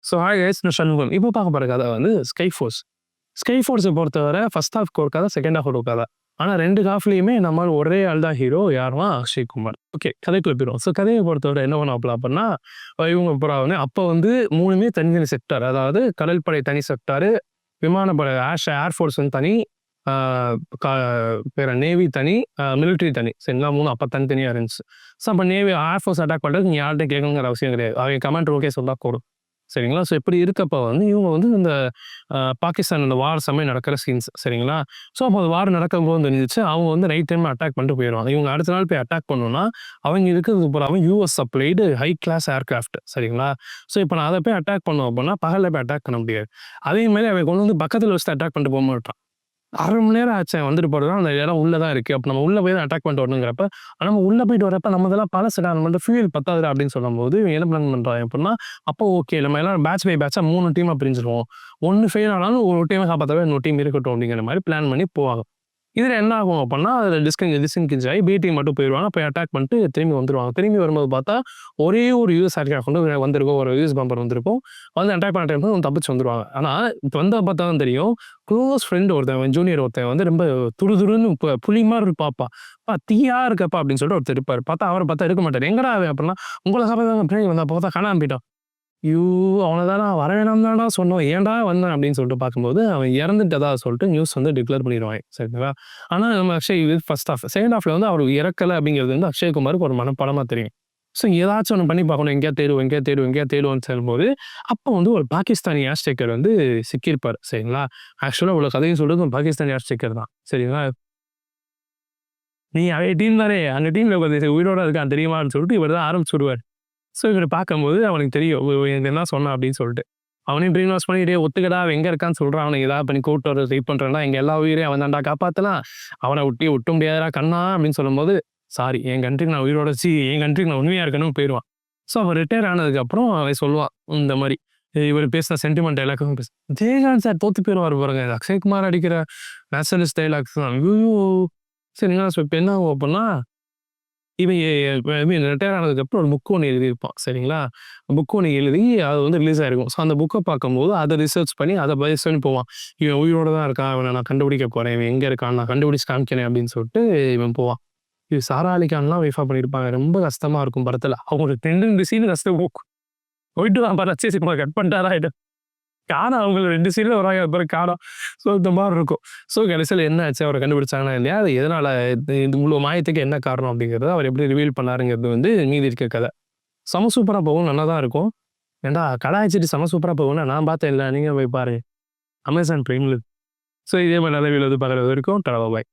So hi guys, நான் சண்முகம். இப்போ பார்க்க போகிற கதை வந்து ஸ்கை ஃபோர்ஸ். ஸ்கை ஃபோர்ஸை பொறுத்தவரை ஃபர்ஸ்ட் ஹாஃப்க்கு ஒரு கதை, செகண்ட் ஹாஃப் ஒரு கதை. ஆனால் 2 ஹாஃப்லேயுமே நம்ம ஒரே ஆள் தான் ஹீரோ. யாருன்னா அக்ஷய் குமார். ஓகே, கதைக்குள்ள போயிடும். ஸோ கதையை பொறுத்தவரை என்ன பண்ணலாம் அப்படின்னா, இவங்க அப்புறம் அப்போ வந்து 3மே தனித்தனி செக்டார். அதாவது கடற்படை தனி செக்டாரு, விமானப்படை ஏர்ஃபோர்ஸ் வந்து தனி, வேற நேவி தனி, மிலிட்ரி தனி. சரிங்களா, 3 அப்போ தனித்தனியாக இருந்துச்சு. ஸோ அப்போ நேவி ஏர்ஃபோர்ஸ் அட்டாக் பண்ணுறது நீங்கள் யார்கிட்ட கேட்கணுங்கிற அவசியம் கிடையாது. அவங்க கமாண்டர் ஓகே சொன்னா போதும். சரிங்களா. ஸோ இப்படி இருக்கப்போ வந்து இவங்க வந்து இந்த பாகிஸ்தான் இந்த வார் சமயம் நடக்கிற சீன்ஸ். சரிங்களா. ஸோ அப்போ அந்த வார் நடக்கும்போது தெரிஞ்சிச்சு அவங்க வந்து நைட் டைம் அட்டாக் பண்ணிட்டு போயிடுவாங்க. இவங்க அடுத்த நாள் போய் அட்டாக் பண்ணணும்னா அவங்க இருக்கிறது பூராவும் US supplied high class aircraft. சரிங்களா. ஸோ இப்போ நான் அதை போய் அட்டாக் பண்ணோம் அப்படின்னா பகலில் போய் அட்டாக் பண்ண முடியாது. அதே மாதிரி அவன் கொண்டு வந்து பக்கத்தில் வச்சு அட்டாக் பண்ணிட்டு போக மாட்டான். 1/2 மணி நேரம் ஆச்சு வந்துட்டு போகிறதா, அந்த இடம் உள்ளே தான் இருக்குது. அப்போ நம்ம உள்ளே போய் தான் அட்டாக் பண்ணிட்டு வரணுங்கிறப்ப, நம்ம உள்ளே போயிட்டு வரப்போ நம்ம இதெல்லாம் பழசுடா, நம்மள்ட்ட ஃபியூல் பத்தாதுடா அப்படின்னு சொல்லும்போது இவங்க என்ன பிளான் பண்ணுறாங்க அப்படின்னா, அப்போ ஓகே நம்ம எல்லாம் பேட்ச் பை பேட்சாக 3 டீமாக பிரிஞ்சிருவோம். 1 ஃபெயில் ஆனாலும் ஒரு டீமை காப்பாற்றவே இன்னொரு டீம் இருக்கட்டும் அப்படிங்கிற மாதிரி பிளான் பண்ணி போவாங்க. இதில் என்ன ஆகும் அப்படின்னா, அதில் டிஸ்கன்கிஞ்ச் ஆகி பி டீம் மட்டும் போயிடுவாங்க. போய் அட்டாக் பண்ணிட்டு திரும்பி வந்துடுவாங்க. திரும்பி வரும்போது பார்த்தா ஒரே ஒரு யூஎஸ் ஏர்கிராஃப்ட் வந்து வந்திருக்கும், ஒரு யூஎஸ் பம்பர் வந்திருக்கும். வந்து அட்டாக் பண்ண டைம் வந்து தப்பிச்சு வந்துடுவாங்க. ஆனால் இப்போ வந்த பார்த்தா தான் தெரியும், க்ளோஸ் ஃப்ரெண்ட் ஒருத்தன், ஜூனியர் ஒருத்தன் வந்து ரொம்ப துருதுருன்னு புலி மாதிரி இருப்பாப்பா, தீயா இருக்கப்பா அப்படின்னு சொல்லிட்டு ஒருத்தர் இருப்பார். பார்த்தா அவரை பார்த்தா இருக்க மாட்டார். எங்கடா அப்படின்னா, உங்களை காப்பாங்க பின்னாடி வந்தா பார்த்தா காணாம போயிட்டான். அவனை வர வேணாம் தான்டா சொன்னோம், ஏன்டா வந்தேன் அப்படின்னு சொல்லிட்டு பார்க்கும்போது அவன் இறந்துட்டதா சொல்லிட்டு நியூஸ் வந்து டிக்ளேர் பண்ணிடுவாங்க. சரிங்களா. ஆனால் நம்ம அக்ஷய் இது ஃபர்ஸ்ட் ஹாஃப். செகண்ட் ஹாஃப்ல வந்து அவர் இறக்கலை அப்படிங்கிறது வந்து அக்ஷய்குமாருக்கு ஒரு மனப்படமாக தெரியும். ஸோ ஏதாச்சும் ஒன்று பண்ணி பார்க்கணும், எங்கேயா தேடுவோன்னு சொல்லும்போது அப்போ வந்து ஒரு பாகிஸ்தானி ஏர் ஸ்ட்ரைக்கர் வந்து சிக்கியிருப்பார். சரிங்களா. ஆக்சுவலாக இவ்வளோ கதையும் சொல்றது ஒரு பாகிஸ்தானி ஏர் ஸ்ட்ரைக்கர் தான். சரிங்களா. நீ அவன் டீம் தானே, அந்த டீமில் உயிரோட இருக்கான் தெரியுமான்னு சொல்லிட்டு இவர் தான் ஆரம்பிச்சுடுவார். ஸோ இவரை பார்க்கும்போது அவனுக்கு தெரியும் எனக்கு என்ன சொன்னான் அப்படின்னு சொல்லிட்டு. அவனையும் ப்ரீன் வாஷ் பண்ணிட்டு ஒத்துக்கடா அவன் எங்கே இருக்கான்னு சொல்கிறான். அவனுக்கு ஏதாவது பண்ணி கூப்பிட்டு வர ட்ரை பண்ணுறான்னா எங்கள் எல்லா உயிரையும் அவன் தாண்டா காப்பாற்றலாம், அவனை விட்ட முடியாதா கண்ணா அப்படின்னு சொல்லும்போது, சாரி என் கண்ட்ரிக்கு நான் உயிரோட என் கண்ட்ரிக்கு நான் உண்மையாக இருக்கணும்னு போயிடுவான். ஸோ அவன் ரிட்டையர் ஆனதுக்கப்புறம் அவன் சொல்லுவான் இந்த மாதிரி இவர் பேசின சென்டிமெண்ட் டைலாக்கும் ஜெயகாந்த் சார் தோற்று போயிடுவார் பாருங்க, அக்ஷய்குமார் அடிக்கிற நேஷனலிஸ்ட் டைலாக்ஸ் தான். ஐயோ சரிங்களா. ஸோ இப்போ என்ன ஆகும் அப்படின்னா, இவன் ரிட்டையர் ஆனதுக்கப்புறம் ஒரு புக் ஒன்று எழுதியிருப்பான். சரிங்களா. புக் ஒன்று எழுதி அது வந்து ரிலீஸ் ஆகிருக்கும். ஸோ அந்த புக்கை பார்க்கும்போது அதை ரிசர்ச் பண்ணி அதை பேஸ் பண்ணி போவான். இவன் உயிரோட தான் இருக்கான், இவனை நான் கண்டுபிடிக்க போகிறேன், இவன் எங்கே இருக்கான் நான் கண்டுபிடிச்சு காமிக்கிறேன் அப்படின்னு சொல்லிட்டு இவன் போவான். இது சாரா அலிகான்லாம் வைஃபா பண்ணியிருப்பாங்க. ரொம்ப கஷ்டமாக இருக்கும் படத்தில். அவங்க 2 சீன் கஷ்டம் போயிட்டு தான் பாரு அச்சே சினிமா கட் பண்ணிட்டாரா காணோம். அவங்க 2 சீனில் வராங்க, அப்புறம் காணோம். ஸோ இந்த மாதிரி இருக்கும். ஸோ கடைசியில் என்ன ஆச்சு, அவரை கண்டுபிடிச்சாங்கன்னா இல்லையா, அது எதனால் இது இவ்வளோ மாயத்துக்கு என்ன காரணம் அப்படிங்கிறத அவர் எப்படி ரிவீல் பண்ணாருங்கிறது வந்து மீதி இருக்க கதை. செம சூப்பராக போகும், நல்லா தான் இருக்கும். ஏன்டா கடாய்ச்சிட்டு செம சூப்பராக போகும்னா நான் பார்த்தேன் இல்லை, நீங்கள் போய் பாரு அமேசான் பிரைமில். ஸோ இதே மாதிரி நல்ல வீடியோ பார்க்குறது வரைக்கும் பாய்.